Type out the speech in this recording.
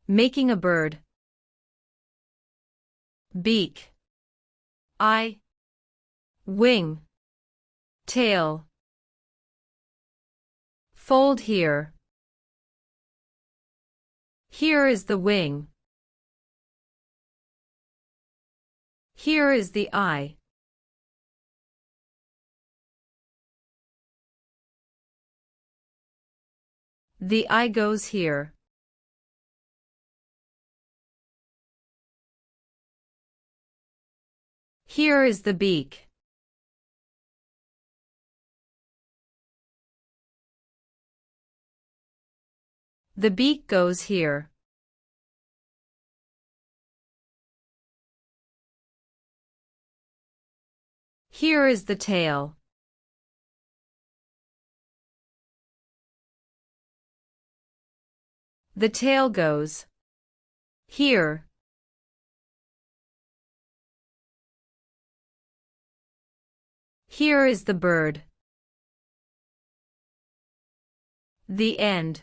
Making a bird. Beak. Eye. Wing. Tail. Fold here. Here is the wing. Here is the eye. The eye goes here. Here is the beak. The beak goes here. Here is the tail. The tail goes here. Here is the bird. The end.